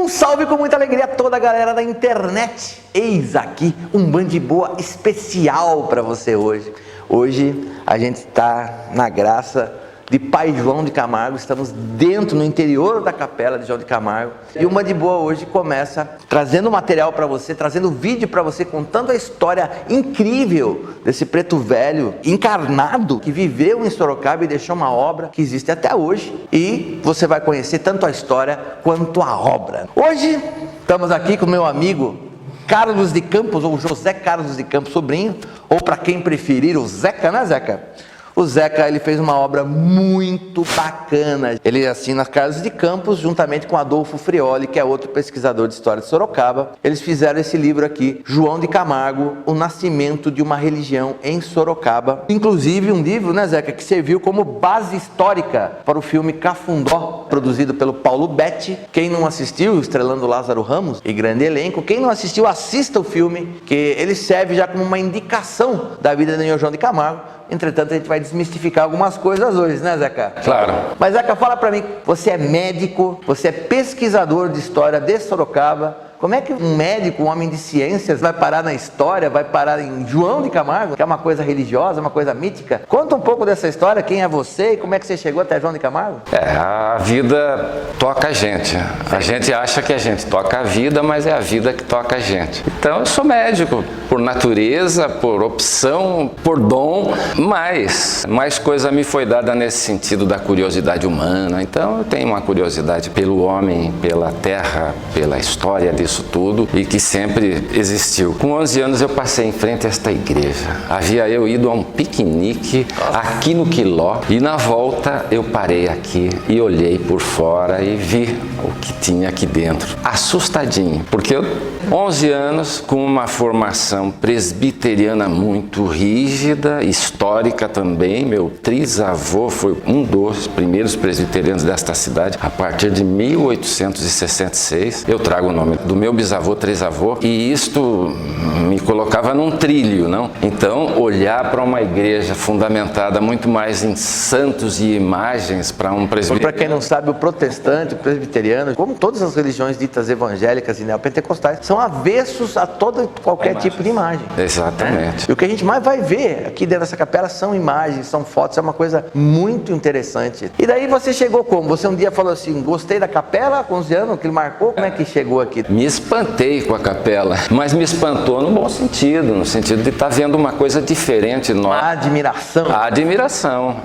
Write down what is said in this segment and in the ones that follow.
Salve com muita alegria a toda a galera da internet. Eis aqui um Band Boa especial para você hoje. Hoje a gente está na graça de Pai João de Camargo, estamos dentro, no interior da capela de João de Camargo. E o Band Boa hoje começa trazendo material para você, trazendo vídeo para você, contando a história incrível desse preto velho, encarnado, que viveu em Sorocaba e deixou uma obra que existe até hoje. E você vai conhecer tanto a história quanto a obra. Hoje estamos aqui com meu amigo Carlos de Campos, ou José Carlos de Campos Sobrinho, ou para quem preferir, o Zeca, né, Zeca? O Zeca, ele fez uma obra muito bacana. Ele assina Carlos de Campos, juntamente com Adolfo Frioli, que é outro pesquisador de história de Sorocaba. Eles fizeram esse livro aqui, João de Camargo, O Nascimento de uma Religião em Sorocaba. Inclusive um livro, né, Zeca, que serviu como base histórica para o filme Cafundó, produzido pelo Paulo Betti. Quem não assistiu, estrelando Lázaro Ramos e grande elenco, quem não assistiu, assista o filme, que ele serve já como uma indicação da vida de João de Camargo. Entretanto, a gente vai desmistificar algumas coisas hoje, né, Zeca? Claro. Mas, Zeca, fala pra mim, você é médico, você é pesquisador de história de Sorocaba. Como é que um médico, um homem de ciências, vai parar na história, vai parar em João de Camargo, que é uma coisa religiosa, uma coisa mítica? Conta um pouco dessa história, quem é você e como é que você chegou até João de Camargo? A vida toca a gente. A gente acha que a gente toca a vida, mas é a vida que toca a gente. Então, eu sou médico por natureza, por opção, por dom, mas mais coisa me foi dada nesse sentido da curiosidade humana. Então, eu tenho uma curiosidade pelo homem, pela terra, pela história disso tudo e que sempre existiu. Com 11 anos eu passei em frente a esta igreja. Havia eu ido a um piquenique aqui no Quiló e na volta eu parei aqui e olhei por fora e vi o que tinha aqui dentro. Assustadinho, porque eu 11 anos com uma formação presbiteriana muito rígida, histórica também. Meu trisavô foi um dos primeiros presbiterianos desta cidade a partir de 1866. Eu trago o nome do meu bisavô, trisavô, e isto me colocava num trilho, não? Então, olhar para uma igreja fundamentada muito mais em santos e imagens para um presbiteriano. Para quem não sabe, o protestante, o presbiteriano, como todas as religiões ditas evangélicas e neopentecostais, são avessos a qualquer tipo de imagem. Exatamente. E o que a gente mais vai ver aqui dentro dessa capela são imagens, são fotos, é uma coisa muito interessante. E daí você chegou como? Você um dia falou assim, gostei da capela, com 11 anos, que ele marcou, como é que chegou aqui? Me espantei com a capela, mas me espantou no bom sentido, no sentido de estar vendo uma coisa diferente. Uma admiração.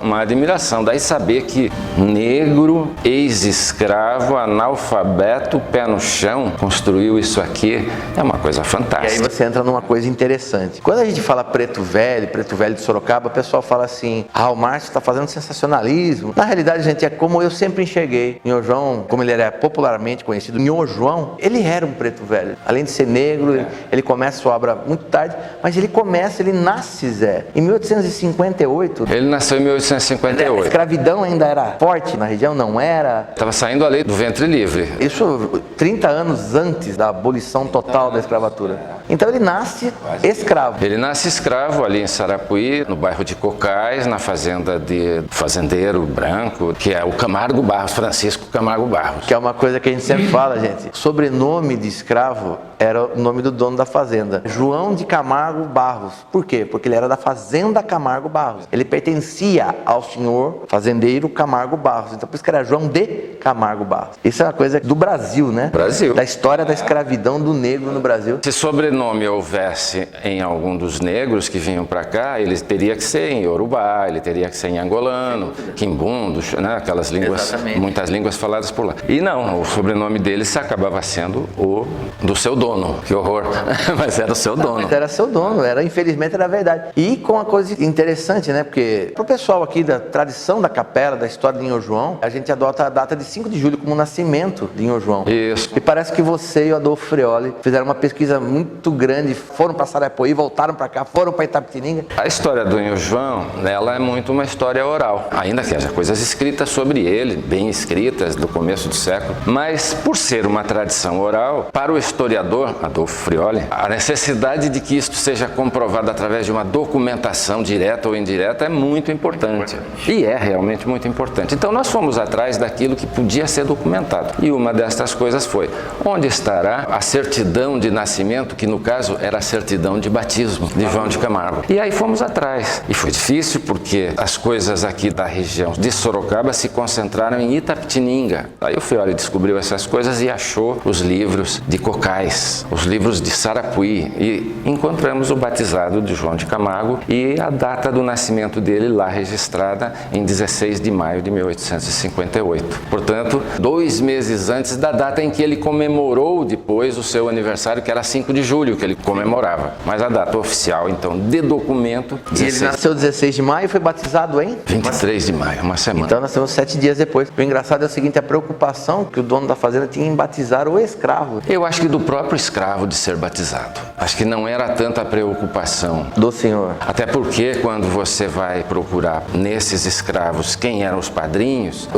Uma admiração. Daí saber que negro, ex-escravo, analfabeto, pé no chão, construiu isso aqui, é uma coisa fantástica. E aí você entra numa coisa interessante. Quando a gente fala preto velho de Sorocaba, o pessoal fala assim, o Márcio está fazendo sensacionalismo. Na realidade, gente, é como eu sempre enxerguei. Nho João, como ele era popularmente conhecido, Nho João, ele era um preto velho. Além de ser negro, ele começa sua obra muito tarde, mas ele nasce, Zé, em 1858. Ele nasceu em 1858. A escravidão ainda era forte na região, não era? Estava saindo a lei do ventre livre. Isso 30 anos antes da abolição total da escravatura. Então ele nasce escravo. Ele nasce escravo ali em Sarapuí, no bairro de Cocais, na fazenda de fazendeiro branco, que é o Camargo Barros, Francisco Camargo Barros. Que é uma coisa que a gente sempre fala, gente. Sobrenome de escravo era o nome do dono da fazenda. João de Camargo Barros. Por quê? Porque ele era da fazenda Camargo Barros. Ele pertencia ao senhor fazendeiro Camargo Barros. Então por isso que era João de Camargo Barros. Isso é uma coisa do Brasil, né? Brasil. Da história da escravidão do negro no Brasil. Se sobrenome houvesse em algum dos negros que vinham para cá, ele teria que ser em Yorubá, ele teria que ser em angolano, quimbundo, né? Aquelas línguas, exatamente, muitas línguas faladas por lá. E não, o sobrenome dele acabava sendo o do seu dono. Que horror, mas era o seu dono. Mas era seu dono, infelizmente era verdade. E com uma coisa interessante, né? Porque pro pessoal aqui da tradição da capela, da história de Nho João, a gente adota a data de 5 de julho como o nascimento de Nho João. Isso. E parece que você e o Adolfo Frioli fizeram uma pesquisa muito grande, foram para Sarapuí, voltaram para cá, foram para Itapetininga. A história do Nho João, ela é muito uma história oral, ainda que haja coisas escritas sobre ele, bem escritas, do começo do século, mas por ser uma tradição oral, para o historiador historiador, Adolfo Frioli, a necessidade de que isto seja comprovado através de uma documentação direta ou indireta é muito importante. E é realmente muito importante. Então nós fomos atrás daquilo que podia ser documentado. E uma destas coisas foi: onde estará a certidão de nascimento, que no caso era a certidão de batismo de João de Camargo? E aí fomos atrás. E foi difícil porque as coisas aqui da região de Sorocaba se concentraram em Itapetininga. Aí o Frioli descobriu essas coisas e achou os livros de Cocais, os livros de Sarapuí, e encontramos o batizado de João de Camargo e a data do nascimento dele lá registrada em 16 de maio de 1858. Portanto, 2 meses antes da data em que ele comemorou depois o seu aniversário, que era 5 de julho que ele comemorava. Mas a data oficial, então, de documento... 16... E ele nasceu 16 de maio e foi batizado em? 23 de maio, uma semana. Então nós temos 7 dias depois. O engraçado é o seguinte: a preocupação que o dono da fazenda tinha em batizar o escravo. Eu acho que do próprio escravo de ser batizado. Acho que não era tanta preocupação Do senhor. Até porque quando você vai procurar nesses escravos quem eram os padrinhos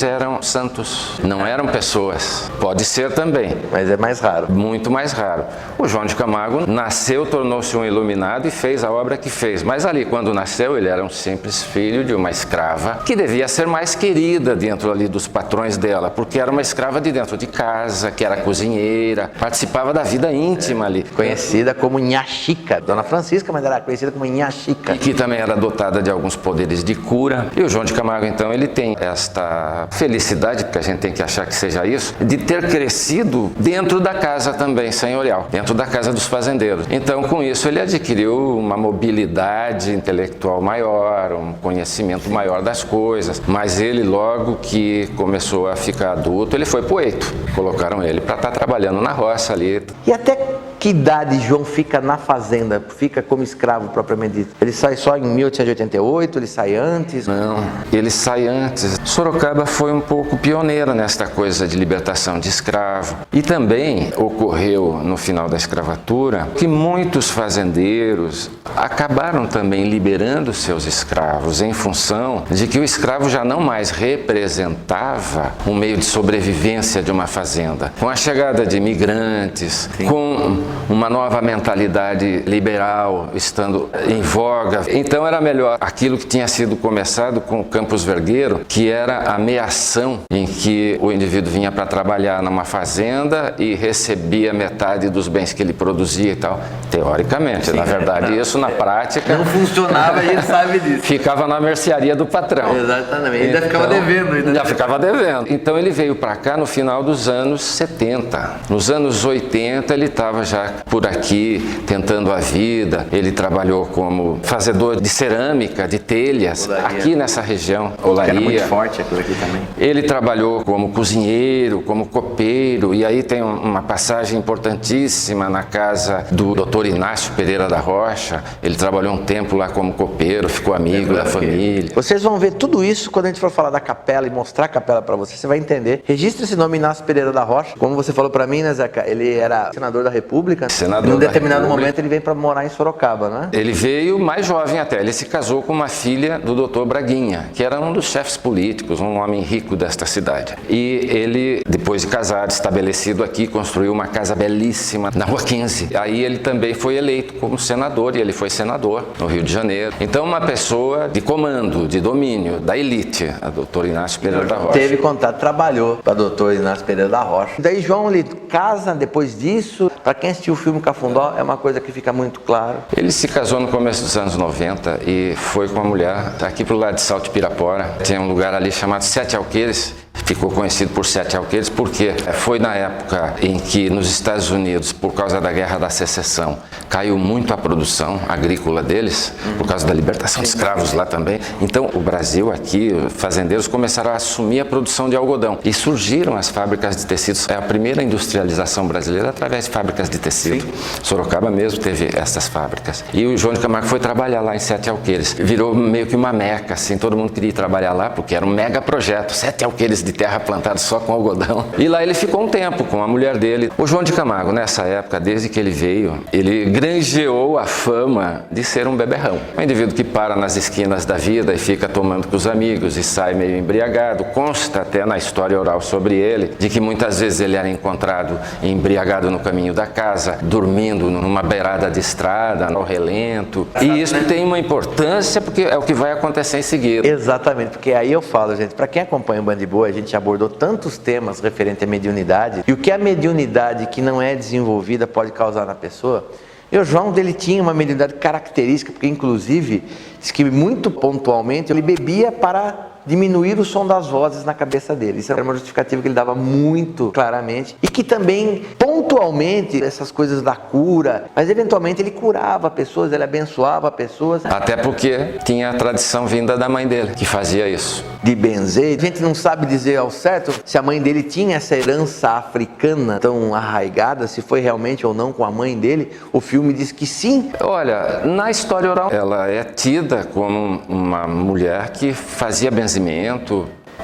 eram santos, não eram pessoas. Pode ser também, Mas é mais raro. muito mais raro. O João de Camargo nasceu, tornou-se um iluminado e fez a obra que fez. Mas ali, quando nasceu, ele era um simples filho de uma escrava que devia ser mais querida dentro ali dos patrões dela, porque era uma escrava de dentro de casa, que era cozinheira, participava da vida íntima ali. Conhecida como Nha Chica. Dona Francisca, mas era conhecida como Nha Chica. E que também era dotada de alguns poderes de cura. E o João de Camargo, então, ele tem esta felicidade, porque a gente tem que achar que seja isso, de ter crescido dentro da casa também senhorial, dentro da casa dos fazendeiros. Então, com isso, ele adquiriu uma mobilidade intelectual maior, um conhecimento maior das coisas. Mas ele, logo que começou a ficar adulto, ele foi poeto. Colocaram ele para estar trabalhando na roça ali. E até que idade João fica na fazenda? Fica como escravo propriamente dito? Ele sai só em 1888? Ele sai antes? Não, ele sai antes. Sorocaba foi um pouco pioneira nesta coisa de libertação de escravo. E também ocorreu no final da escravatura que muitos fazendeiros acabaram também liberando seus escravos em função de que o escravo já não mais representava um meio de sobrevivência de uma fazenda. Com a chegada de imigrantes, com uma nova mentalidade liberal estando em voga. Então era melhor aquilo que tinha sido começado com o Campos Vergueiro, que era a meação, em que o indivíduo vinha para trabalhar numa fazenda e recebia metade dos bens que ele produzia e tal. Teoricamente, na verdade, isso na prática... Não funcionava, a gente sabe disso. Ficava na mercearia do patrão. Exatamente, ainda ficava devendo. Ainda ficava devendo. Então ele veio para cá no final dos anos 70. Nos anos 80 ele estava já por aqui tentando a vida. Ele trabalhou como fazedor de cerâmica, de telhas, olaria. Aqui nessa região, olaria. Era muito forte aquilo aqui também. Ele trabalhou como cozinheiro, como copeiro, e aí tem uma passagem importantíssima na casa do Dr. Inácio Pereira da Rocha. Ele trabalhou um tempo lá como copeiro, ficou amigo da família. Vocês vão ver tudo isso quando a gente for falar da capela e mostrar a capela para você. Você vai entender. Registre esse nome, Inácio Pereira da Rocha. Como você falou para mim, né, Zeca? Ele era senador da República. Senador em um determinado República. momento ele vem para morar em Sorocaba, né? Ele veio mais jovem até. Ele se casou com uma filha do Dr. Braguinha, que era um dos chefes políticos, um homem rico desta cidade. E ele, depois de casado, estabelecido aqui, construiu uma casa belíssima na Rua 15. Aí ele também foi eleito como senador, e ele foi senador no Rio de Janeiro. Então uma pessoa de comando, de domínio, da elite, a doutor Inácio Pereira da Rocha. Teve contato, trabalhou para doutor Inácio Pereira da Rocha. Daí João ele casa depois disso. Para quem assistiu o filme Cafundó, é uma coisa que fica muito claro. Ele se casou no começo dos anos 90 e foi com uma mulher aqui pro lado de Salto Pirapora. Tinha um lugar ali chamado Sete Alqueires. Ficou conhecido por Sete Alqueires porque foi na época em que nos Estados Unidos, por causa da Guerra da Secessão, caiu muito a produção agrícola deles, por causa da libertação de escravos lá também. Então o Brasil aqui, os fazendeiros começaram a assumir a produção de algodão e surgiram as fábricas de tecidos. É a primeira industrialização brasileira através de fábricas de tecido. Sim. Sorocaba mesmo teve essas fábricas. E o João de Camargo foi trabalhar lá em Sete Alqueires. Virou meio que uma meca, assim, todo mundo queria ir trabalhar lá porque era um mega projeto, Sete Alqueires de terra plantada só com algodão. E lá ele ficou um tempo com a mulher dele. O João de Camargo, nessa época, desde que ele veio, ele granjeou a fama de ser um beberrão. Um indivíduo que para nas esquinas da vida e fica tomando com os amigos e sai meio embriagado. Consta até na história oral sobre ele, de que muitas vezes ele era encontrado embriagado no caminho da casa, dormindo numa beirada de estrada, no relento. E isso tem uma importância porque é o que vai acontecer em seguida. Exatamente, porque aí eu falo, gente, para quem acompanha o Band de Boa, a gente abordou tantos temas referentes à mediunidade e o que a mediunidade que não é desenvolvida pode causar na pessoa. E o João dele tinha uma mediunidade característica, porque inclusive, diz que muito pontualmente ele bebia para diminuir o som das vozes na cabeça dele. Isso era uma justificativa que ele dava muito claramente e que também, pontualmente, essas coisas da cura, mas eventualmente ele curava pessoas, ele abençoava pessoas. Até porque tinha a tradição vinda da mãe dele, que fazia isso. De benzer. A gente não sabe dizer ao certo se a mãe dele tinha essa herança africana tão arraigada, se foi realmente ou não com a mãe dele. O filme diz que sim. Olha, na história oral, ela é tida como uma mulher que fazia benzimento,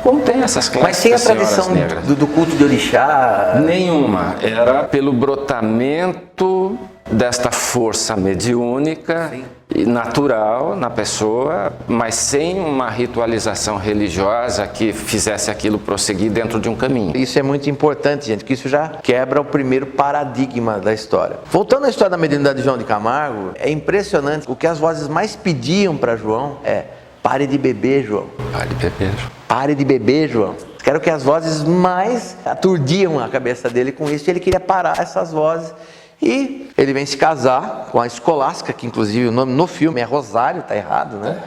como tem essas clássicas. Mas tem a tradição do culto de orixá? Nenhuma. Era pelo brotamento desta força mediúnica e natural na pessoa, mas sem uma ritualização religiosa que fizesse aquilo prosseguir dentro de um caminho. Isso é muito importante, gente, porque isso já quebra o primeiro paradigma da história. Voltando à história da mediunidade de João de Camargo, é impressionante. O que as vozes mais pediam para João é: pare de beber, João. Pare de beber, João. Pare de beber, João. Quero que as vozes mais aturdiam a cabeça dele com isso, e ele queria parar essas vozes. E ele vem se casar com a Escolástica, que inclusive o nome no filme é Rosário, tá errado, né?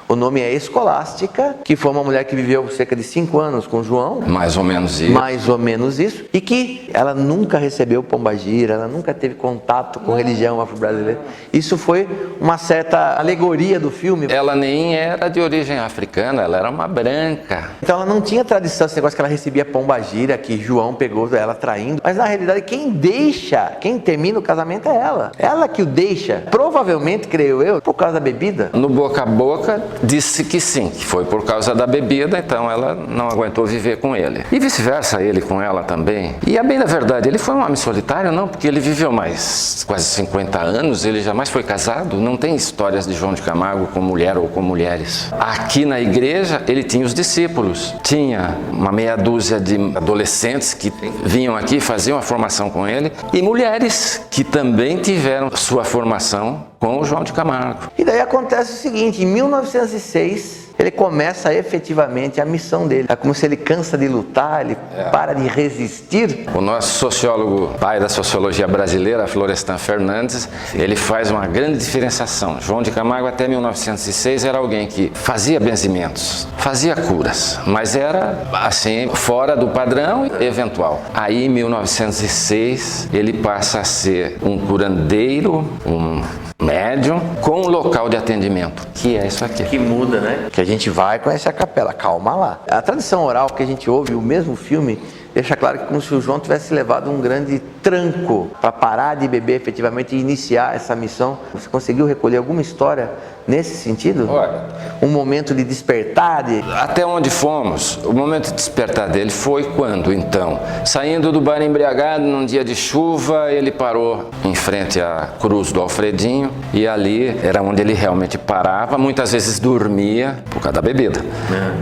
O nome é Escolástica, que foi uma mulher que viveu cerca de 5 anos com João. Mais ou menos isso. Mais ou menos isso. E que ela nunca recebeu pombagira, ela nunca teve contato com religião afro-brasileira. Isso foi uma certa alegoria do filme. Ela nem era de origem africana, ela era uma branca. Então ela não tinha tradição, esse negócio que ela recebia pombagira, que João pegou ela traindo. Mas na realidade quem termina o casamento é ela. Ela que o deixa. Provavelmente, creio eu, por causa da bebida. No boca a boca, disse que sim, que foi por causa da bebida, então ela não aguentou viver com ele. E vice-versa, ele com ela também. E a bem da verdade, ele foi um homem solitário, não, porque ele viveu mais quase 50 anos, ele jamais foi casado, não tem histórias de João de Camargo com mulher ou com mulheres. Aqui na igreja, ele tinha os discípulos, tinha uma meia dúzia de adolescentes que vinham aqui, faziam a formação com ele, e mulheres que também tiveram sua formação com o João de Camargo. E daí acontece o seguinte, em 1906, ele começa efetivamente a missão dele. É como se ele cansa de lutar, ele para de resistir. O nosso sociólogo, pai da sociologia brasileira, Florestan Fernandes, ele faz uma grande diferenciação. João de Camargo até 1906 era alguém que fazia benzimentos, fazia curas, mas era assim, fora do padrão eventual. Aí em 1906 ele passa a ser um curandeiro, um médium com um local de atendimento, que é isso aqui. Que muda, né? Que a gente vai e conhece a capela, calma lá. A tradição oral que a gente ouve, o mesmo filme, deixa claro que como se o João tivesse levado um grande tranco para parar de beber efetivamente e iniciar essa missão. Você conseguiu recolher alguma história nesse sentido? Olha, um momento de despertar? Até onde fomos, o momento de despertar dele foi quando, então, saindo do bar embriagado num dia de chuva, ele parou em frente à cruz do Alfredinho e ali era onde ele realmente parava, muitas vezes dormia por causa da bebida.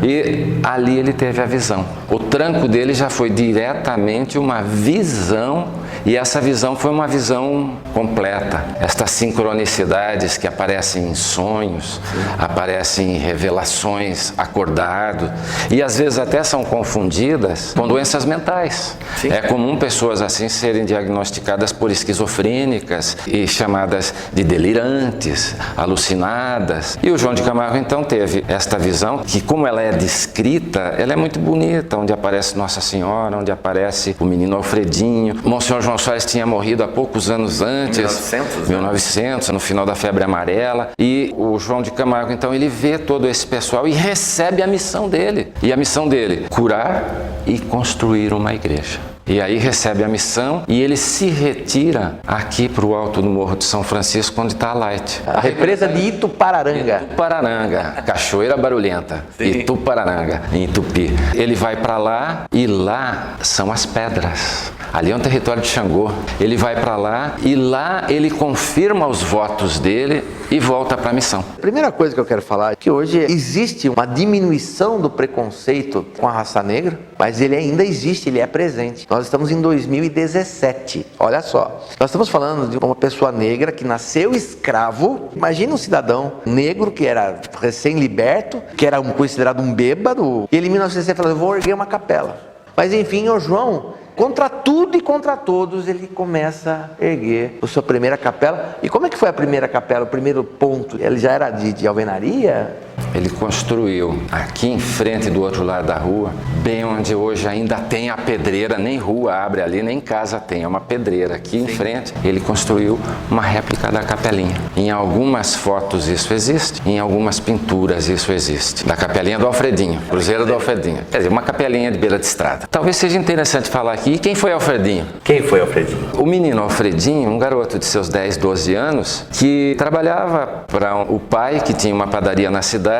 E ali ele teve a visão. O tranco dele já foi diretamente uma visão, e essa visão foi uma visão completa. Estas sincronicidades que aparecem em sonhos, aparecem em revelações acordado, e às vezes até são confundidas com doenças mentais. Sim. É comum pessoas assim serem diagnosticadas por esquizofrênicas e chamadas de delirantes, alucinadas. E o João de Camargo então teve esta visão que, como ela é descrita, ela é muito bonita, onde aparece Nossa Senhora, onde aparece o menino Alfredinho. Monsenhor João Soares tinha morrido há poucos anos antes, 1900, no final da febre amarela, e o João de Camargo então ele vê todo esse pessoal e recebe a missão dele. E a missão dele, curar e construir uma igreja. E aí recebe a missão e ele se retira aqui para o alto do Morro de São Francisco, onde está a Light. A represa de Itupararanga. Itupararanga, Cachoeira Barulhenta, Sim. Itupararanga, em Tupi. Ele vai para lá e lá são as pedras. Ali é um território de Xangô. Ele vai para lá e lá ele confirma os votos dele e volta para a missão. A primeira coisa que eu quero falar é que hoje existe uma diminuição do preconceito com a raça negra, mas ele ainda existe, ele é presente. Nós estamos em 2017, olha só. Nós estamos falando de uma pessoa negra que nasceu escravo. Imagina um cidadão negro que era recém-liberto, que era considerado um bêbado, e ele em 1960 falou, eu vou erguer uma capela. Mas enfim, o João, contra tudo e contra todos, ele começa a erguer a sua primeira capela. E como é que foi a primeira capela, o primeiro ponto? Ele já era de alvenaria? Ele construiu aqui em frente do outro lado da rua, bem onde hoje ainda tem a pedreira, nem rua abre ali, nem casa tem, é uma pedreira aqui em frente. Ele construiu uma réplica da capelinha. Em algumas fotos isso existe, em algumas pinturas isso existe. Da capelinha do Alfredinho, Cruzeiro do Alfredinho. Quer dizer, uma capelinha de beira de estrada. Talvez seja interessante falar aqui, quem foi Alfredinho? Quem foi Alfredinho? O menino Alfredinho, um garoto de seus 10, 12 anos, que trabalhava para o pai, que tinha uma padaria na cidade,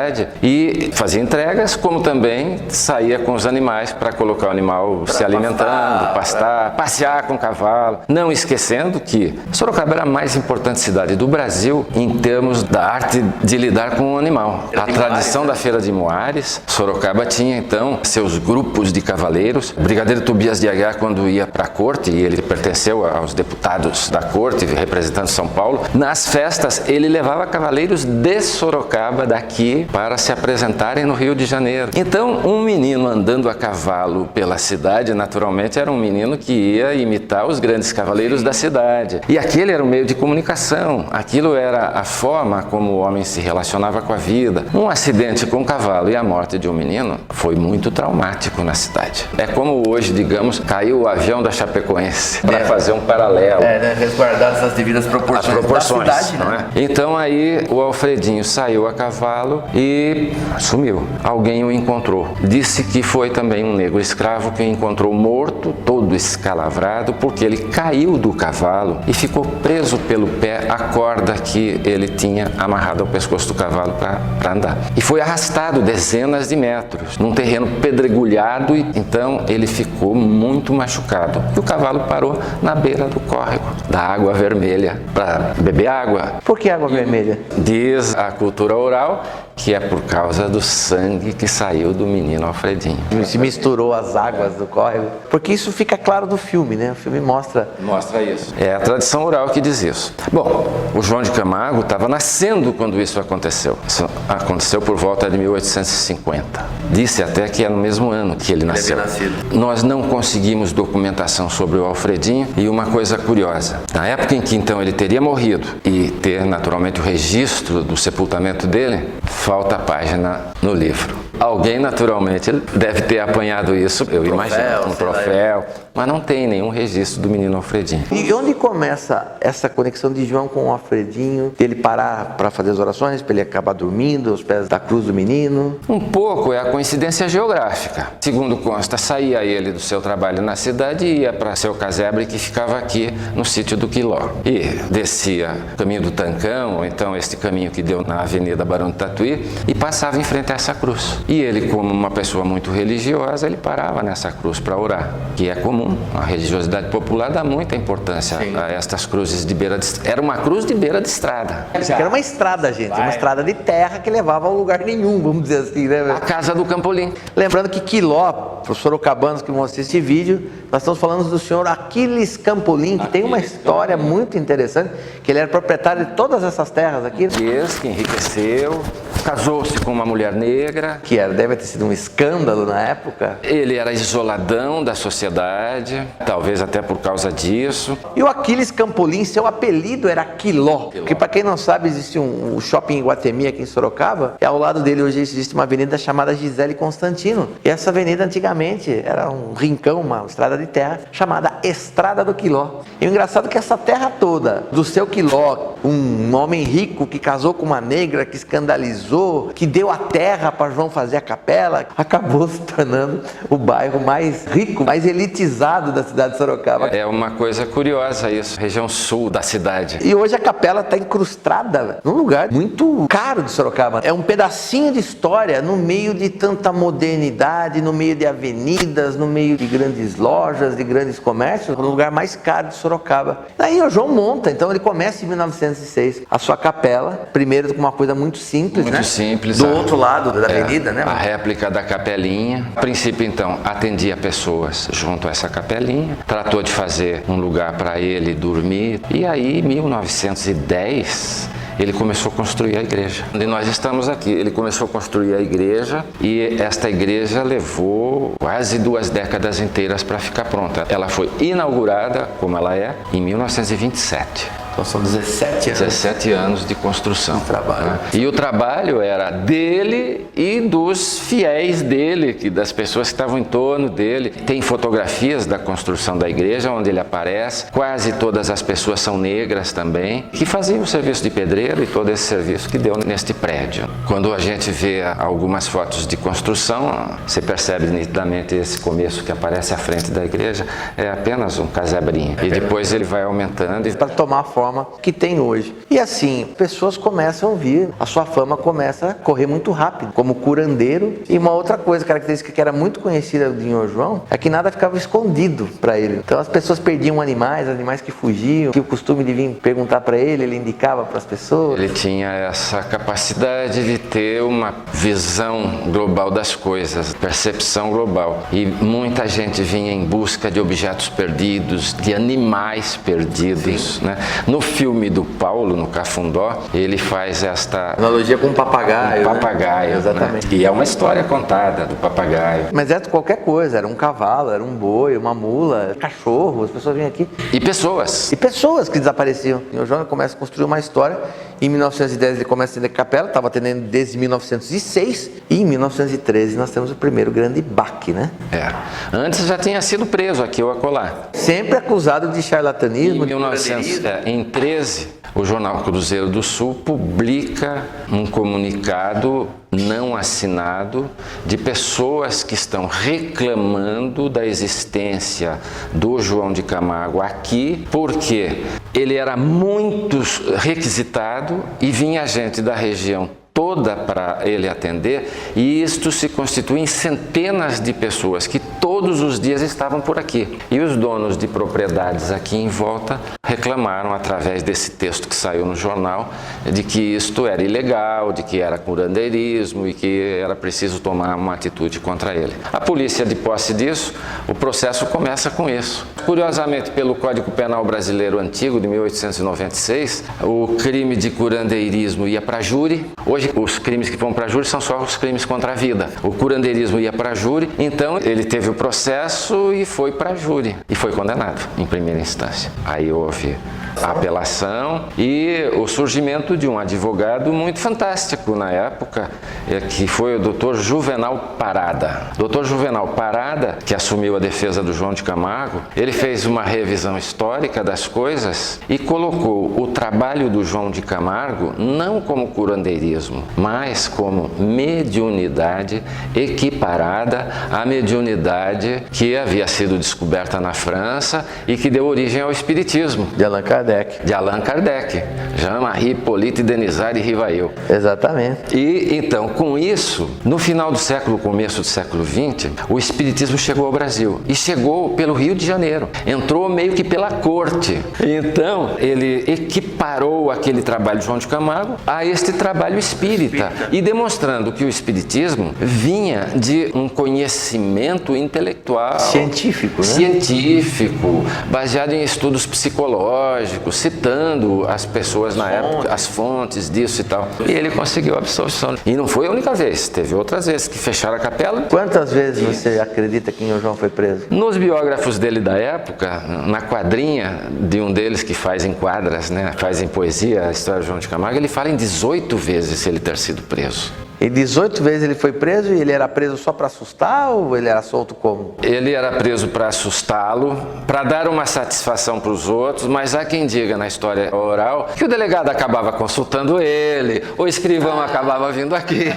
e fazia entregas, como também saía com os animais para colocar o animal se alimentando, pastar, passear com o cavalo. Não esquecendo que Sorocaba era a mais importante cidade do Brasil em termos da arte de lidar com o animal. A tradição da Feira de Moares, Sorocaba tinha então seus grupos de cavaleiros. O brigadeiro Tobias de Aguiar, quando ia para a corte, e ele pertenceu aos deputados da corte, representando São Paulo, nas festas ele levava cavaleiros de Sorocaba daqui para se apresentarem no Rio de Janeiro. Então, um menino andando a cavalo pela cidade, naturalmente, era um menino que ia imitar os grandes cavaleiros da cidade. E aquele era o meio de comunicação, aquilo era a forma como o homem se relacionava com a vida. Um acidente com um cavalo e a morte de um menino foi muito traumático na cidade. É como hoje, digamos, caiu o avião da Chapecoense, para fazer um paralelo. Resguardadas as devidas proporções, da cidade, não é? Então aí o Alfredinho saiu a cavalo e sumiu. Alguém o encontrou. Disse que foi também um negro escravo que o encontrou morto, todo escalavrado, porque ele caiu do cavalo e ficou preso pelo pé a corda que ele tinha amarrado ao pescoço do cavalo para andar. E foi arrastado dezenas de metros, num terreno pedregulhado, e então ele ficou muito machucado. E o cavalo parou na beira do córrego, da água vermelha, para beber água. Por que água vermelha? Diz a cultura oral que é por causa do sangue que saiu do menino Alfredinho. Se misturou as águas do córrego. Porque isso fica claro do filme, né? O filme mostra isso. É a tradição oral que diz isso. Bom, o João de Camargo estava nascendo quando isso aconteceu. Isso aconteceu por volta de 1850. Disse até que é no mesmo ano que ele nasceu. Nós não conseguimos documentação sobre o Alfredinho, e uma coisa curiosa, na época em que então ele teria morrido e ter naturalmente o registro do sepultamento dele, falta a página no livro. Alguém naturalmente deve ter apanhado isso, eu imagino, um troféu, mas não tem nenhum registro do menino Alfredinho. E onde começa essa conexão de João com o Alfredinho? Ele parar para fazer as orações, para ele acabar dormindo aos pés da cruz do menino? Um pouco é a coincidência geográfica. Segundo consta, saía ele do seu trabalho na cidade e ia para seu casebre, que ficava aqui no sítio do Quiló. E descia o caminho do Tancão, ou então este caminho que deu na Avenida Barão do Tatuí, e passava em frente a essa cruz. E ele, como uma pessoa muito religiosa, ele parava nessa cruz para orar, que é comum. A religiosidade popular dá muita importância a estas cruzes de beira de estrada. Era uma cruz de beira de estrada. Isso aqui era uma estrada, gente, uma estrada de terra que levava a lugar nenhum, vamos dizer assim, né? A casa do Campolim. Lembrando que Quiló, para os sorocabanos que vão assistir esse vídeo, nós estamos falando do senhor Aquiles Campolim, que tem uma história muito interessante, que ele era proprietário de todas essas terras aqui. Diz que enriqueceu, casou-se com uma mulher negra, que deve ter sido um escândalo na época. Ele era isoladão da sociedade, talvez até por causa disso. E o Aquiles Campolim, seu apelido era Quiló, porque para quem não sabe, existe um shopping em Guatemi, aqui em Sorocaba, e ao lado dele hoje existe uma avenida chamada Gisele Constantino. E essa avenida antigamente era um rincão, uma estrada de terra, chamada Estrada do Quiló. E o engraçado é que essa terra toda, do seu Quiló, um homem rico que casou com uma negra, que escandalizou urbanizou, que deu a terra para João fazer a capela, acabou se tornando o bairro mais rico, mais elitizado da cidade de Sorocaba. É uma coisa curiosa isso, região sul da cidade. E hoje a capela está incrustada num lugar muito caro de Sorocaba. É um pedacinho de história no meio de tanta modernidade, no meio de avenidas, no meio de grandes lojas, de grandes comércios, no lugar mais caro de Sorocaba. Daí o João monta, então ele começa em 1906 a sua capela, primeiro com uma coisa muito simples, muito né? simples. Do outro lado da avenida, né? A réplica da capelinha. A princípio, então, atendia pessoas junto a essa capelinha, tratou de fazer um lugar para ele dormir, e aí, em 1910, ele começou a construir a igreja. Onde nós estamos aqui, ele começou a construir a igreja e esta igreja levou quase 2 décadas inteiras para ficar pronta. Ela foi inaugurada, como ela é, em 1927. Então são 17 anos. 17 anos de construção. Trabalho. Né? E o trabalho era dele e dos fiéis dele, das pessoas que estavam em torno dele. Tem fotografias da construção da igreja onde ele aparece. Quase todas as pessoas são negras também, que faziam o serviço de pedreiro e todo esse serviço que deu neste prédio. Quando a gente vê algumas fotos de construção, você percebe nitidamente esse começo que aparece à frente da igreja, é apenas um casebrinho. E depois ele vai aumentando. Para tomar a forma que tem hoje. E assim, pessoas começam a vir, a sua fama começa a correr muito rápido, como curandeiro. E uma outra coisa, característica que era muito conhecida do Senhor João, é que nada ficava escondido para ele. Então as pessoas perdiam animais que fugiam, que o costume de vir perguntar para ele indicava para as pessoas. Ele tinha essa capacidade de ter uma visão global das coisas, percepção global. E muita gente vinha em busca de objetos perdidos, de animais perdidos, né? No filme do Paulo, no Cafundó, ele faz esta analogia com um papagaio. Um papagaio, né? Exatamente. Né? E é uma história contada do papagaio. Mas era qualquer coisa, era um cavalo, era um boi, uma mula, cachorro, as pessoas vinham aqui. E pessoas. E pessoas que desapareciam. E o João começa a construir uma história. Em 1910 ele começa a atender capela, estava atendendo desde 1906. E em 1913 nós temos o primeiro grande baque, né? Antes já tinha sido preso aqui ou acolá. Sempre acusado de charlatanismo. Em 13, o jornal Cruzeiro do Sul publica um comunicado não assinado de pessoas que estão reclamando da existência do João de Camargo aqui, porque ele era muito requisitado e vinha gente da região toda para ele atender, e isto se constitui em centenas de pessoas que todos os dias estavam por aqui. E os donos de propriedades aqui em volta reclamaram, através desse texto que saiu no jornal, de que isto era ilegal, de que era curandeirismo e que era preciso tomar uma atitude contra ele. A polícia, de posse disso, o processo começa com isso. Curiosamente, pelo Código Penal Brasileiro Antigo, de 1896, o crime de curandeirismo ia para júri. Hoje, os crimes que vão para júri são só os crimes contra a vida. O curandeirismo ia para júri, então ele teve o processo e foi para júri. E foi condenado em primeira instância. Aí houve a apelação e o surgimento de um advogado muito fantástico na época, que foi o Dr. Juvenal Parada. Dr. Juvenal Parada, que assumiu a defesa do João de Camargo, ele fez uma revisão histórica das coisas e colocou o trabalho do João de Camargo não como curandeirismo, mas como mediunidade equiparada à mediunidade que havia sido descoberta na França e que deu origem ao espiritismo. De Allan Kardec. De Allan Kardec. Jean-Marie Hippolyte Denisard Rivail. Exatamente. E então, com isso, no final do século, começo do século XX, o espiritismo chegou ao Brasil. E chegou pelo Rio de Janeiro. Entrou meio que pela corte. Então, ele equiparou aquele trabalho de João de Camargo a este trabalho espírita. E demonstrando que o espiritismo vinha de um conhecimento intelectual. Científico, né? Científico, baseado em estudos psicológicos, citando as pessoas na época, as fontes disso e tal. E ele conseguiu a absolvição. E não foi a única vez, teve outras vezes que fecharam a capela. Quantas vezes você acredita que o João foi preso? Nos biógrafos dele da época, na quadrinha de um deles que faz em quadras, né, faz em poesia a história de João de Camargo, ele fala em 18 vezes ele ter sido preso. E 18 vezes ele foi preso, e ele era preso só para assustar ou ele era solto como? Ele era preso para assustá-lo, para dar uma satisfação para os outros, mas há quem diga na história oral que o delegado acabava consultando ele, o escrivão acabava vindo aqui.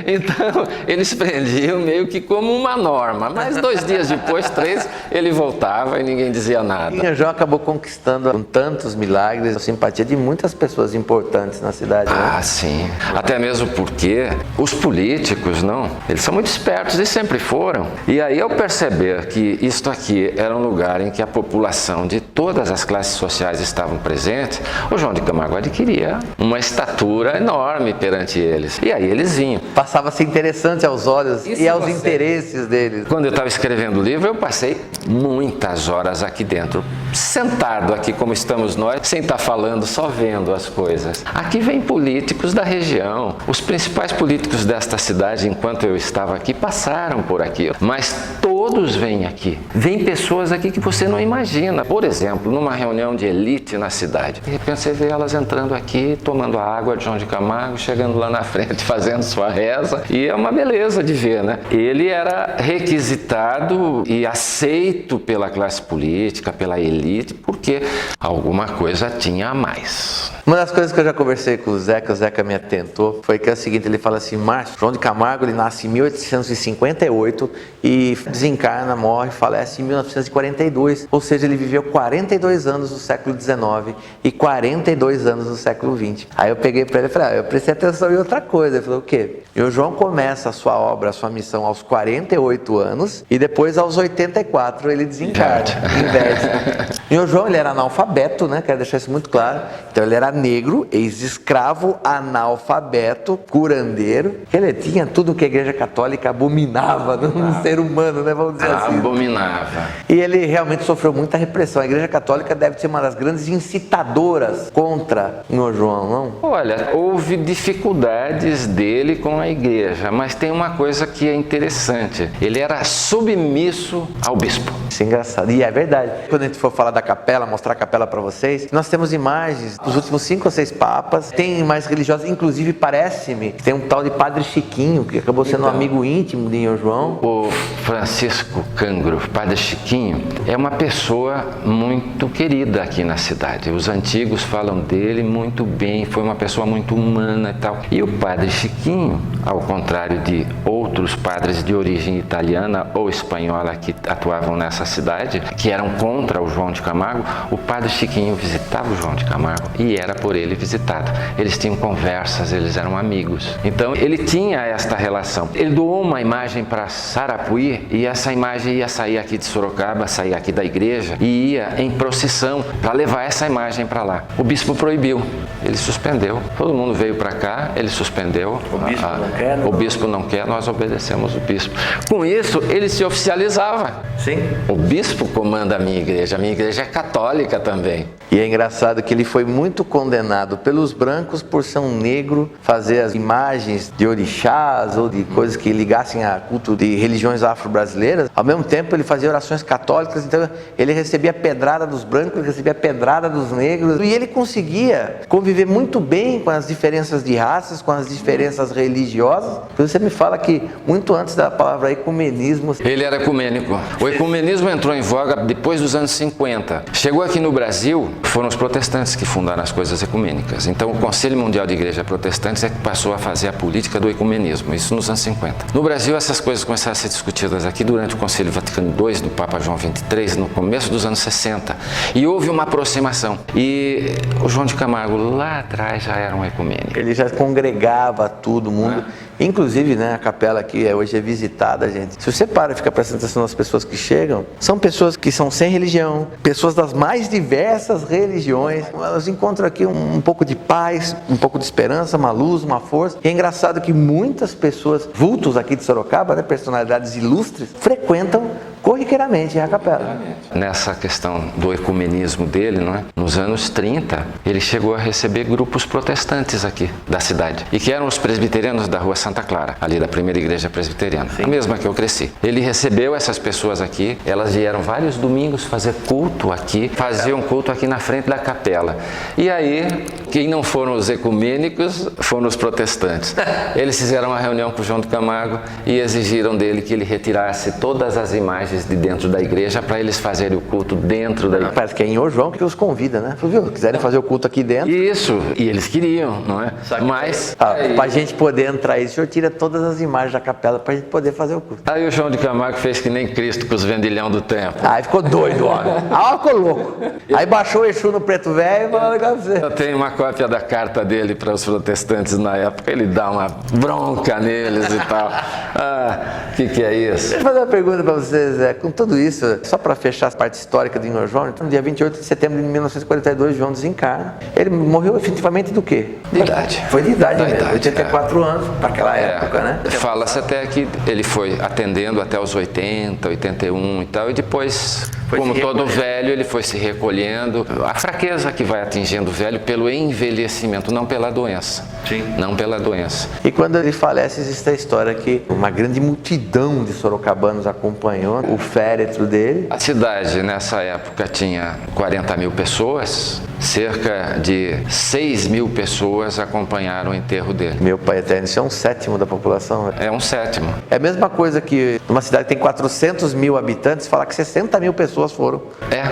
Então, eles prendiam meio que como uma norma, mas 2 dias depois, 3, ele voltava e ninguém dizia nada. E João acabou conquistando com tantos milagres a simpatia de muitas pessoas importantes na cidade. Ah, né? sim. Até mesmo porque os políticos, não, eles são muito espertos e sempre foram. E aí, ao perceber que isto aqui era um lugar em que a população de todas as classes sociais estavam presentes, o João de Camargo adquiria uma estatura enorme perante eles. E aí eles vinham. Passava a ser interessante aos olhos e aos interesses deles. Quando eu estava escrevendo o livro, eu passei muitas horas aqui dentro, sentado aqui como estamos nós, sem estar falando, só vendo as coisas. Aqui vem políticos da região. Os principais políticos desta cidade, enquanto eu estava aqui, passaram por aqui. Mas todos vêm aqui. Vêm pessoas aqui que você não imagina. Por exemplo, numa reunião de elite na cidade, de repente você vê elas entrando aqui, tomando a água de João de Camargo, chegando lá na frente, fazendo sua reza. E é uma beleza de ver, né? Ele era requisitado e aceito pela classe política, pela elite, porque alguma coisa tinha a mais. Uma das coisas que eu já conversei com o Zeca me atentou, foi que é o seguinte, ele fala assim, Márcio, João de Camargo, ele nasce em 1858 e desencarna, morre, falece em 1942, ou seja, ele viveu 42 anos no século XIX e 42 anos no século XX. Aí eu peguei para ele e falei, eu prestei atenção em outra coisa. Ele falou, o quê? E o João começa a sua obra, a sua missão aos 48 anos e depois aos 84 ele desencarna, inverte. E o João, ele era analfabeto, né? Quero deixar isso muito claro. Então ele era negro, ex-escravo, analfabeto, curandeiro. Ele tinha tudo que a Igreja Católica abominava num ser humano, né? Vamos dizer assim. Abominava. E ele realmente sofreu muita repressão. A Igreja Católica deve ser uma das grandes incitadoras contra o João, não? Olha, houve dificuldades dele com a igreja, mas tem uma coisa que é interessante. Ele era submisso ao bispo. Isso é engraçado. E é verdade. Quando a gente for falar da capela, mostrar a capela para vocês, nós temos imagens dos últimos 5 ou 6 papas, tem imagens religiosas, inclusive parece-me que tem um tal de Padre Chiquinho, que acabou sendo um amigo íntimo de João. O Francisco Cangro, Padre Chiquinho, é uma pessoa muito querida aqui na cidade. Os antigos falam dele muito bem, foi uma pessoa muito humana e tal. E o Padre Chiquinho, ao contrário de outros padres de origem italiana ou espanhola que atuavam nessa cidade, que eram contra o João de Camargo, o Padre Chiquinho visitava o João de Camargo e era por ele visitado. Eles tinham conversas, eles eram amigos. Então ele tinha esta relação. Ele doou uma imagem para Sarapuí e essa imagem ia sair aqui de Sorocaba, sair aqui da igreja e ia em procissão para levar essa imagem para lá. O bispo proibiu, ele suspendeu. Todo mundo veio para cá, ele suspendeu. O bispo não quer, não? O bispo não quer, nós obedecemos o bispo. Com isso, ele se oficializava. Sim. O bispo comanda a minha igreja é católica também. E é engraçado que ele foi muito condenado pelos brancos por ser um negro, fazer as imagens de orixás ou de coisas que ligassem a culto de religiões afro-brasileiras. Ao mesmo tempo ele fazia orações católicas, então ele recebia pedrada dos brancos, ele recebia pedrada dos negros. E ele conseguia conviver muito bem com as diferenças de raças, com as diferenças religiosas. Você me fala que muito antes da palavra ecumenismo... Ele era ecumênico. O ecumenismo entrou em voga depois dos anos 50. Chegou aqui no Brasil, foram os protestantes que fundaram as coisas ecumênicas. Então o Conselho Mundial de Igrejas Protestantes é que passou a fazer a política do ecumenismo, isso nos anos 50. No Brasil essas coisas começaram a ser discutidas aqui durante o Concílio Vaticano II, do Papa João XXIII, no começo dos anos 60. E houve uma aproximação. E o João de Camargo lá atrás já era um ecumênico. Ele já congregava todo mundo. Inclusive, né, a capela aqui hoje é visitada, gente. Se você para e fica prestando atenção nas pessoas que chegam, são pessoas que são sem religião, pessoas das mais diversas religiões. Elas encontram aqui um pouco de paz, um pouco de esperança, uma luz, uma força. E é engraçado que muitas pessoas, vultos aqui de Sorocaba, né, personalidades ilustres, frequentam corriqueiramente a capela. Nessa questão do ecumenismo dele, não é? Nos anos 30, ele chegou a receber grupos protestantes aqui da cidade, e que eram os presbiterianos da Rua Santa Clara, ali da primeira igreja presbiteriana, a mesma que eu cresci. Ele recebeu essas pessoas aqui, elas vieram vários domingos fazer culto aqui, faziam culto aqui na frente da capela. E aí Quem não foram os ecumênicos foram os protestantes. Eles fizeram uma reunião com João de Camargo e exigiram dele que ele retirasse todas as imagens de dentro da igreja para eles fazerem o culto dentro da igreja. Parece que é em João que os convida, né? Viu? Quiserem fazer o culto aqui dentro. Isso, e eles queriam, não é? Mas para a gente poder entrar aí, o senhor tira todas as imagens da capela para a gente poder fazer o culto. Aí o João de Camargo fez que nem Cristo com os vendilhão do templo. Aí ficou doido, homem. Ah, ficou louco. Aí baixou o Exu no preto velho e falou pra você. Eu tenho uma cópia da carta dele para os protestantes na época, ele dá uma bronca neles e tal. Ah, que é isso? Deixa eu fazer uma pergunta para vocês, Zé. Com tudo isso, só para fechar a parte histórica do Senhor João, então, no dia 28 de setembro de 1942, João desencarna. Ele morreu efetivamente do quê? De idade. Foi de idade Da mesmo, idade, 84 anos, para aquela época, né? Fala-se até que ele foi atendendo até os 80, 81 e tal, e depois, como todo velho, ele foi se recolhendo. A fraqueza que vai atingindo o velho pelo envelhecimento, não pela doença. Sim. Não pela doença. E quando ele falece, existe a história que uma grande multidão de sorocabanos acompanhou o féretro dele. A cidade, nessa época, tinha 40 mil pessoas, cerca de 6 mil pessoas acompanharam o enterro dele. Meu pai eterno, isso é um sétimo da população. É um sétimo. É a mesma coisa que numa cidade que tem 400 mil habitantes, falar que 60 mil pessoas foram.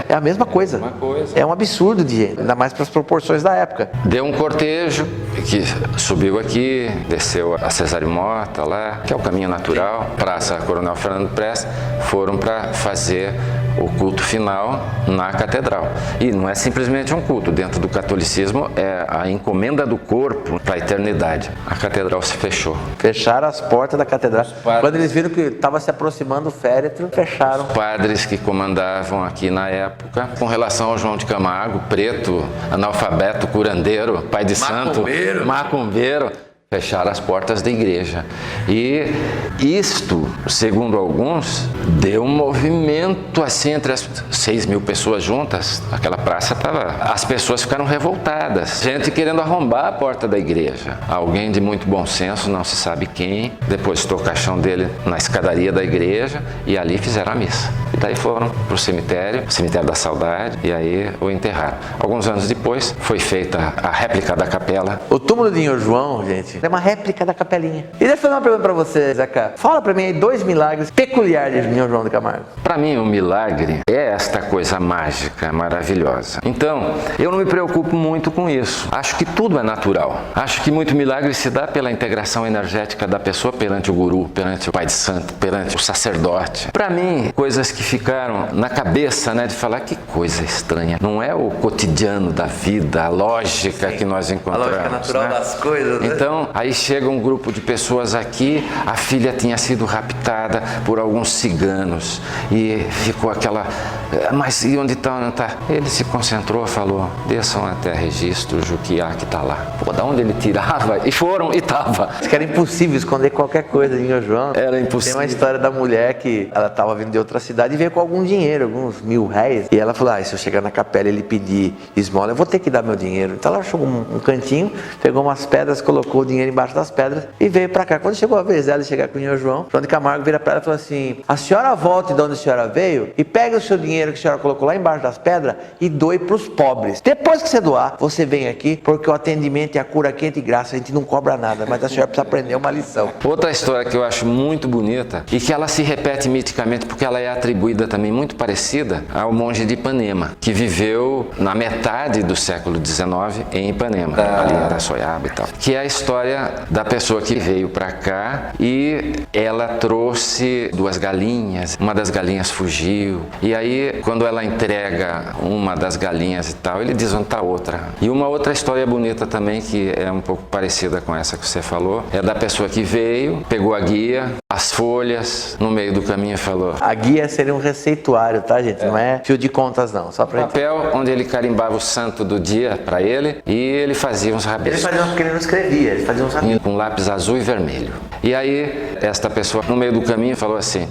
É a mesma coisa. É um absurdo de gente, ainda mais para as proporções da época. Deu um cortejo que subiu aqui, desceu a Cesário Mota lá, que é o caminho natural, Praça Coronel Fernando Prestes, foram para fazer o culto final na catedral. E não é simplesmente um culto, dentro do catolicismo é a encomenda do corpo para a eternidade. A catedral se fechou. Fecharam as portas da catedral. Quando eles viram que estava se aproximando o féretro, fecharam. Os padres que comandavam aqui na época, com relação ao João de Camargo, preto, analfabeto, curandeiro, pai de santo, macumbeiro, fecharam as portas da igreja. E isto, segundo alguns, deu um movimento assim entre as 6 mil pessoas juntas. Aquela praça estava... As pessoas ficaram revoltadas. Gente querendo arrombar a porta da igreja. Alguém de muito bom senso, não se sabe quem, depositou o caixão dele na escadaria da igreja e ali fizeram a missa. E daí foram para o cemitério da Saudade, e aí o enterraram. Alguns anos depois foi feita a réplica da capela. O túmulo de Senhor João, gente, é uma réplica da capelinha. E deixa eu fazer uma pergunta para você, Zeca. Fala para mim aí 2 milagres peculiares de Senhor João de Camargo. Para mim, o milagre é esta coisa mágica, maravilhosa. Então, eu não me preocupo muito com isso. Acho que tudo é natural. Acho que muito milagre se dá pela integração energética da pessoa perante o guru, perante o pai de santo, perante o sacerdote. Para mim, coisas que ficaram na cabeça, né, de falar que coisa estranha. Não é o cotidiano da vida, a lógica que nós encontramos. A lógica natural, né, das coisas, né? Então, aí chega um grupo de pessoas aqui, a filha tinha sido raptada por alguns ciganos e ficou aquela... Mas e onde está? Onde está? Ele se concentrou, falou, desçam até registro, o Juquiá que está lá. Pô, da onde ele tirava? E foram, e estava. Acho que era impossível esconder qualquer coisa de Senhor João. Era impossível. Tem uma história da mulher que ela estava vindo de outra cidade e veio com algum dinheiro, alguns R$1000. E ela falou, se eu chegar na capela e ele pedir esmola, eu vou ter que dar meu dinheiro. Então ela achou um cantinho, pegou umas pedras, colocou o dinheiro embaixo das pedras e veio para cá. Quando chegou a vez dela chegar com o Senhor João, João de Camargo vira para ela e falou assim, a senhora volte de onde a senhora veio e pega o seu dinheiro que a senhora colocou lá embaixo das pedras e doe para os pobres. Depois que você doar, você vem aqui, porque o atendimento e a cura quente e graça, a gente não cobra nada, mas a senhora precisa aprender uma lição. Outra história que eu acho muito bonita e que ela se repete miticamente porque ela é atribuída também muito parecida ao monge de Ipanema, que viveu na metade do século XIX em Ipanema, ali em Araçoiaba e tal, que é a história da pessoa que veio para cá e ela trouxe 2 galinhas, uma das galinhas fugiu, e aí quando ela entrega uma das galinhas e tal, ele diz onde está a outra. E uma outra história bonita também, que é um pouco parecida com essa que você falou, é da pessoa que veio, pegou a guia, as folhas, no meio do caminho falou... A guia seria um receituário, tá, gente? Não é fio de contas, não. Só pra papel onde ele carimbava o santo do dia para ele e ele fazia uns rabiscos. Ele fazia porque ele não escrevia, ele fazia uns rabiscos. Com lápis azul e vermelho. E aí, esta pessoa, no meio do caminho, falou assim...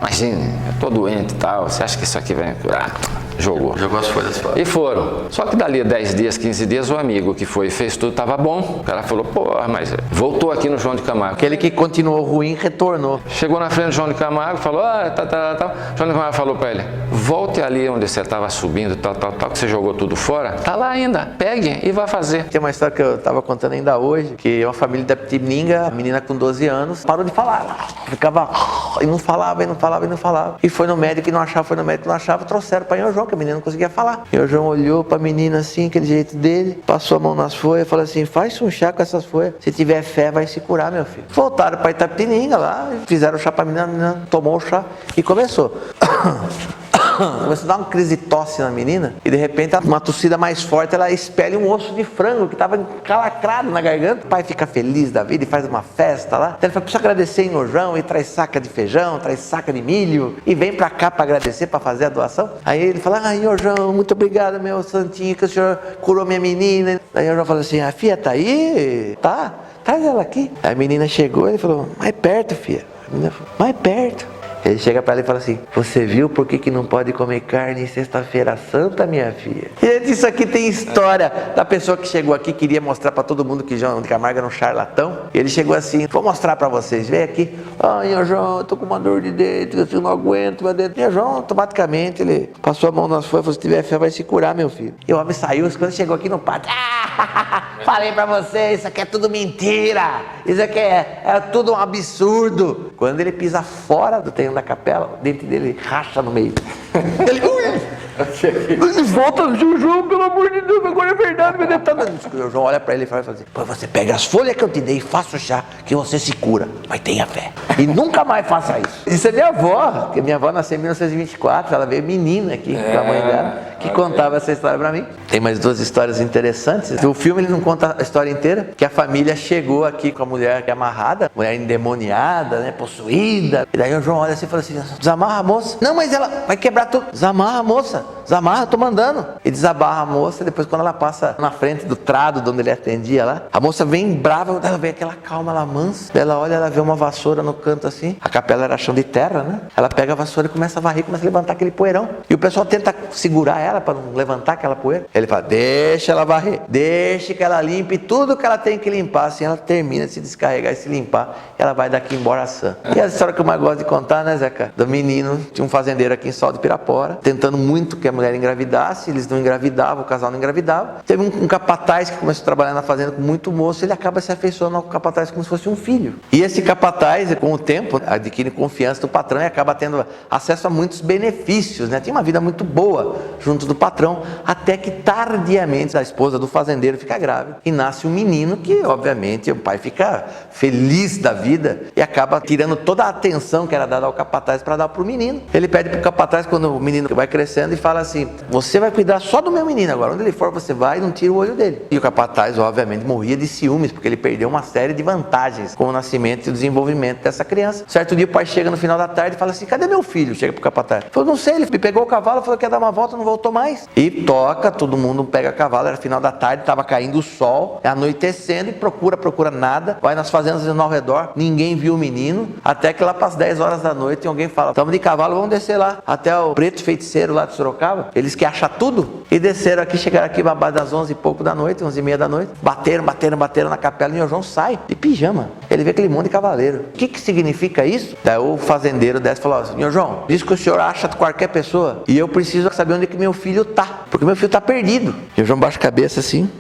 Imagine, eu tô doente e tal, você acha que isso aqui vai me curar? Jogou. Jogou as folhas fora. E foram. Só que dali a 10 dias, 15 dias, o amigo que foi e fez tudo estava bom. O cara falou, pô, mas voltou aqui no João de Camargo. Aquele que continuou ruim retornou. Chegou na frente do João de Camargo, falou, João de Camargo falou para ele, volte ali onde você estava subindo, que você jogou tudo fora. Tá lá ainda, pegue e vá fazer. Tem uma história que eu estava contando ainda hoje, que uma família da Pitininga, a menina com 12 anos, parou de falar. Ficava, e não falava, e não falava, e não falava. E foi no médico e não achava, foi no médico e não achava, trouxeram para João, que a menina não conseguia falar. E o João olhou para a menina assim, aquele jeito dele, passou a mão nas folhas e falou assim, faz um chá com essas folhas, se tiver fé vai se curar, meu filho. Voltaram para Itapetininga lá, fizeram o chá para a menina tomou o chá e começou. Começou a dar uma crise de tosse na menina e de repente uma tossida mais forte, ela expele um osso de frango que estava encalacrado na garganta. O pai fica feliz da vida e faz uma festa lá. Então ele fala, precisa agradecer em João, e traz saca de feijão, traz saca de milho e vem pra cá pra agradecer, pra fazer a doação. Aí ele fala, ai João, muito obrigado meu santinho que o senhor curou minha menina. Aí o João fala assim, a filha tá aí? Tá, traz ela aqui. Aí a menina chegou e ele falou, mais perto filha. A menina falou, mais perto. Ele chega pra ela e fala assim, você viu por que não pode comer carne em sexta-feira santa, minha filha? E isso aqui tem história da pessoa que chegou aqui, queria mostrar pra todo mundo que João de Camargo era um charlatão. E ele chegou assim, vou mostrar pra vocês, vem aqui. Ai, João, eu tô com uma dor de dentro, eu não aguento meu dentro. E o João, automaticamente, ele passou a mão nas folhas e falou, se tiver fé vai se curar, meu filho. E o homem saiu, quando chegou aqui no pátio, falei pra vocês, isso aqui é tudo mentira, isso aqui é tudo um absurdo. Quando ele pisa fora do terreno da capela, o dente dele racha no meio. Ele volta, João, pelo amor de Deus, agora é verdade, meu dente tá dando. O João olha pra ele e fala assim, pô, você pega as folhas que eu te dei, faça o chá, que você se cura, mas tenha fé. E nunca mais faça isso. Isso é minha avó, porque minha avó nasceu em 1924, ela veio menina aqui com a mãe dela, que contava essa história pra mim. Tem mais duas histórias interessantes. O filme ele não conta a história inteira, que a família chegou aqui com a mulher amarrada, mulher endemoniada, né, possuída. E daí o João olha assim e fala assim, desamarra a moça. Não, mas ela vai quebrar tudo. Desamarra a moça. Desamarra, tô mandando. E desabarra a moça, depois quando ela passa na frente do trado, onde ele atendia lá, a moça vem brava, ela vê aquela calma, ela mansa. Ela olha, ela vê uma vassoura no canto assim, a capela era chão de terra, né? Ela pega a vassoura e começa a varrer, começa a levantar aquele poeirão. E o pessoal tenta segurar ela para não levantar aquela poeira. Ele fala, deixa ela varrer, deixa que ela limpe tudo que ela tem que limpar, assim ela termina de se descarregar e se limpar, e ela vai daqui embora sã. E a história que eu mais gosto de contar, né, Zeca? Do menino, tinha um fazendeiro aqui em Sol de Pirapora, tentando muito que a mulher engravidasse, eles não engravidavam, o casal não engravidava. Teve um capataz que começou a trabalhar na fazenda com muito moço, ele acaba se afeiçoando ao capataz como se fosse um filho. E esse capataz, com o tempo, adquire confiança do patrão e acaba tendo acesso a muitos benefícios, né? Tinha uma vida muito boa junto do patrão, até que tardiamente a esposa do fazendeiro fica grávida e nasce um menino que, obviamente, o pai fica feliz da vida e acaba tirando toda a atenção que era dada ao capataz para dar para o menino. Ele pede para o capataz, quando o menino vai crescendo, e fala assim, você vai cuidar só do meu menino agora, onde ele for você vai e não tira o olho dele. E o capataz, obviamente, morria de ciúmes, porque ele perdeu uma série de vantagens com o nascimento e o desenvolvimento dessa criança. Certo dia o pai chega no final da tarde e fala assim, cadê meu filho? Chega pro capataz. Ele falou, não sei, ele me pegou o cavalo, falou que ia dar uma volta, não voltou mais. E toca, todo mundo pega cavalo, era final da tarde, estava caindo o sol, é anoitecendo e procura nada, vai nas fazendas ao redor, ninguém viu o menino, até que lá para as 10 horas da noite alguém fala, estamos de cavalo, vamos descer lá, até o preto feiticeiro lá de Sorocaba, eles que acham tudo, e desceram aqui, chegaram aqui babado das 11 e pouco da noite, 11h30 da noite, bateram na capela e o João sai de pijama, ele vê aquele monte de cavaleiro. O que significa isso? Daí o fazendeiro desce e falou assim, Senhor João, diz que o senhor acha qualquer pessoa e eu preciso saber onde que meu filho tá, porque meu filho tá perdido. E o João baixa a cabeça assim,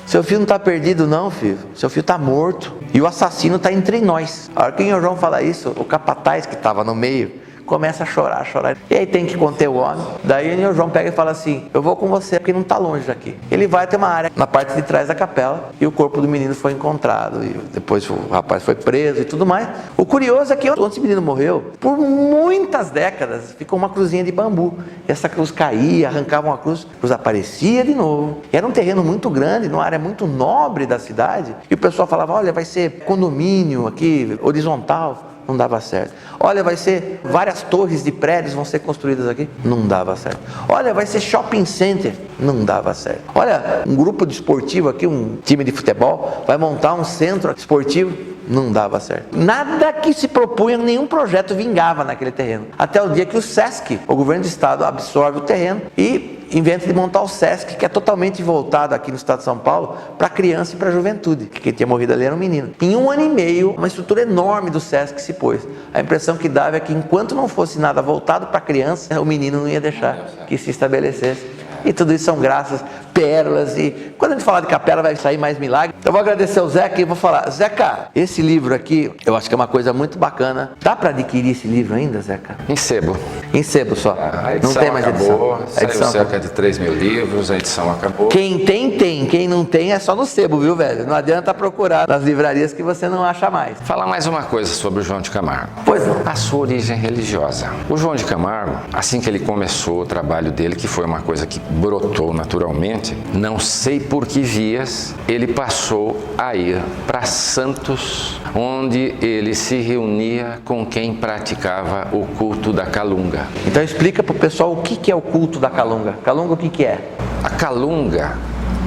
seu filho não está perdido não, filho, seu filho está morto e o assassino está entre nós. A hora que o João fala isso, o capataz que estava no meio começa a chorar. E aí tem que conter o homem. Daí o João pega e fala assim, eu vou com você porque não está longe daqui. Ele vai até uma área na parte de trás da capela e o corpo do menino foi encontrado. E depois o rapaz foi preso e tudo mais. O curioso é que onde esse menino morreu, por muitas décadas, ficou uma cruzinha de bambu. E essa cruz caía, arrancava uma cruz, a cruz aparecia de novo. E era um terreno muito grande, numa área muito nobre da cidade. E o pessoal falava, olha, vai ser condomínio aqui, horizontal. Não dava certo. Olha, vai ser várias torres de prédios vão ser construídas aqui. Não dava certo. Olha, vai ser shopping center. Não dava certo. Olha, um grupo de esportivo aqui, um time de futebol, vai montar um centro esportivo. Não dava certo. Nada que se propunha, nenhum projeto vingava naquele terreno. Até o dia que o SESC, o governo do estado, absorve o terreno e inventa de montar o SESC, que é totalmente voltado aqui no estado de São Paulo para criança e para juventude. Quem tinha morrido ali era um menino. Em 1 ano e meio, uma estrutura enorme do SESC se pôs. A impressão que dava é que enquanto não fosse nada voltado para a criança, o menino não ia deixar que se estabelecesse. E tudo isso são graças, pérolas, e quando a gente falar de capela vai sair mais milagre. Eu vou agradecer ao Zeca e vou falar, Zeca, esse livro aqui, eu acho que é uma coisa muito bacana. Dá para adquirir esse livro ainda, Zeca? Em sebo. Em sebo só. A edição não tem mais acabou, edição. Saiu cerca de 3 mil livros, a edição acabou. Quem tem, tem. Quem não tem é só no sebo, viu, velho? Não adianta procurar nas livrarias que você não acha mais. Falar mais uma coisa sobre o João de Camargo. Pois não. A sua origem religiosa. O João de Camargo, assim que ele começou o trabalho dele, que foi uma coisa que brotou naturalmente, não sei por que vias, ele passou a ir para Santos, onde ele se reunia com quem praticava o culto da Calunga. Então explica pro pessoal o que é o culto da Calunga. Calunga o que é? A Calunga,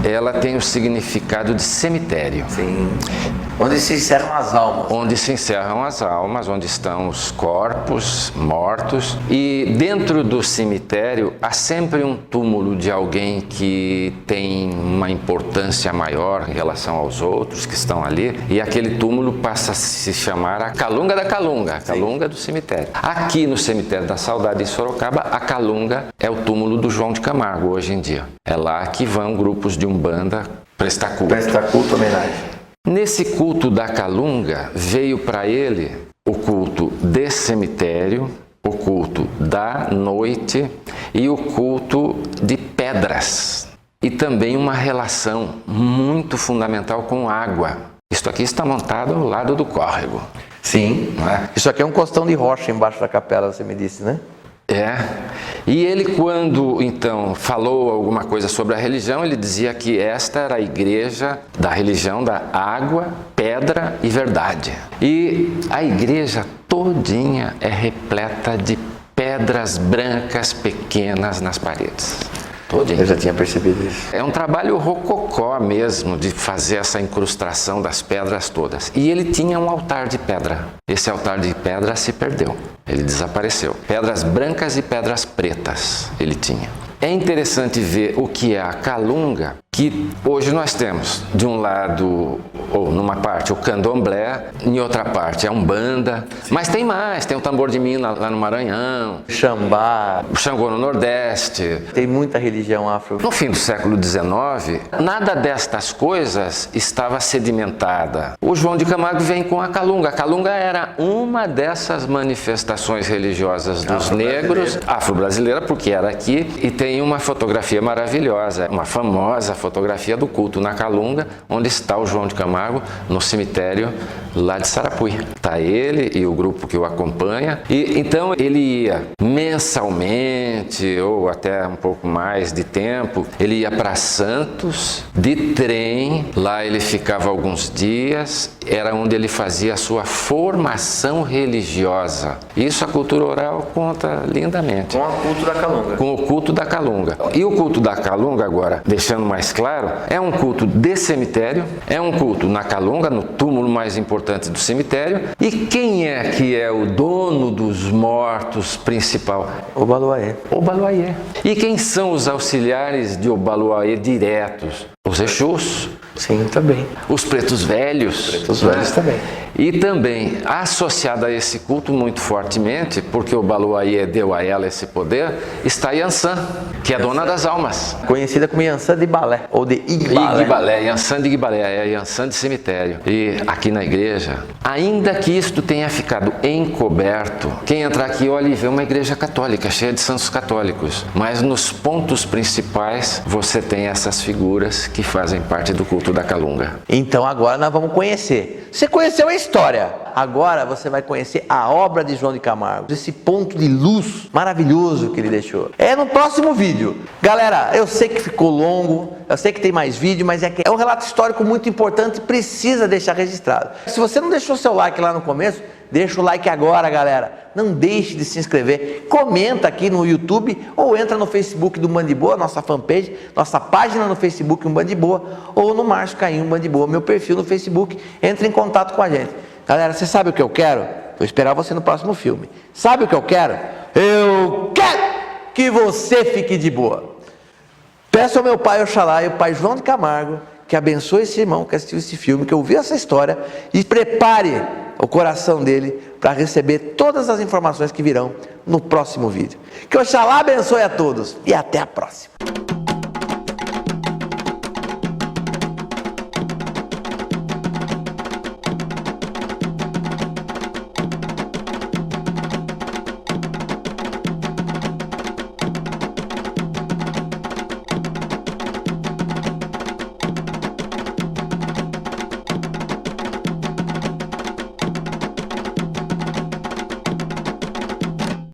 ela tem o significado de cemitério. Sim. Onde se encerram as almas. Onde se encerram as almas, onde estão os corpos mortos. E dentro do cemitério há sempre um túmulo de alguém que tem uma importância maior em relação aos outros que estão ali. E aquele túmulo passa a se chamar a Calunga da Calunga, a Calunga do cemitério. Aqui no cemitério da Saudade, em Sorocaba, a Calunga é o túmulo do João de Camargo hoje em dia. É lá que vão grupos de Umbanda prestar culto. Prestar culto, homenagem. Nesse culto da Calunga, veio para ele o culto de cemitério, o culto da noite e o culto de pedras. E também uma relação muito fundamental com água. Isto aqui está montado ao lado do córrego. Sim. Não é? Isso aqui é um costão de rocha embaixo da capela, você me disse, né? É. E ele, quando então falou alguma coisa sobre a religião, ele dizia que esta era a igreja da religião da água, pedra e verdade. E a igreja todinha é repleta de pedras brancas pequenas nas paredes. Todinha. Eu já tinha percebido isso. É um trabalho rococó mesmo de fazer essa incrustação das pedras todas. E ele tinha um altar de pedra. Esse altar de pedra se perdeu. Ele desapareceu. Pedras brancas e pedras pretas ele tinha. É interessante ver o que é a Calunga, que hoje nós temos, de um lado, ou numa parte, o candomblé, em outra parte a Umbanda, mas tem mais, tem o tambor de Minas lá no Maranhão, Xambá, o Xangô no Nordeste. tem muita religião afro. No fim do século XIX, nada destas coisas estava sedimentada. O João de Camargo vem com a Calunga. A Calunga era uma dessas manifestações religiosas dos negros, afro-brasileira, porque era aqui, e tem uma fotografia maravilhosa, uma famosa fotografia do culto na Calunga, onde está o João de Camargo no cemitério lá de Sarapuí. Está ele e o grupo que o acompanha. E então ele ia mensalmente ou até um pouco mais de tempo, ele ia para Santos de trem, lá ele ficava alguns dias, era onde ele fazia a sua formação religiosa. Isso a cultura oral conta lindamente. Com o culto da Calunga. Com o culto da Calunga. E o culto da Calunga, agora, deixando mais claro, é um culto de cemitério, é um culto na Calunga, no túmulo mais importante do cemitério. E quem é que é o dono dos mortos principal? Obaluayê. Obaluayê. E quem são os auxiliares de Obaluayê diretos? Os Exus. Sim, também. Os pretos velhos. Pretos velhos também. E também associada a esse culto muito fortemente, porque o Obaluayê deu a ela esse poder, está Yansan, que é dona das almas. Conhecida como Yansan de Balé, ou de Igbalé. Igbalé, Yansan de Igbalé, é Yansan de cemitério. E aqui na igreja, ainda que isto tenha ficado encoberto, quem entrar aqui olha e vê uma igreja católica, cheia de santos católicos. Mas nos pontos principais, você tem essas figuras que fazem parte do culto da Calunga. Então agora nós vamos conhecer. Você conheceu a história, agora você vai conhecer a obra de João de Camargo, esse ponto de luz maravilhoso que ele deixou. É no próximo vídeo. Galera, eu sei que ficou longo, eu sei que tem mais vídeo, mas é que é um relato histórico muito importante e precisa deixar registrado. Se você não deixou seu like lá no começo, Deixa o like agora, galera. Não deixe de se inscrever. Comenta aqui no YouTube ou entra no Facebook do Band de Boa, nossa fanpage, nossa página no Facebook, um Band de Boa, ou no Márcio Caim, um Band de Boa, meu perfil no Facebook. Entre em contato com a gente. Galera, você sabe o que eu quero? Vou esperar você no próximo filme. Sabe o que eu quero? Eu quero que você fique de boa. Peço ao meu pai Oxalá e ao pai João de Camargo que abençoe esse irmão que assistiu esse filme, que ouviu essa história e prepare o coração dele para receber todas as informações que virão no próximo vídeo. Que Oxalá abençoe a todos e até a próxima.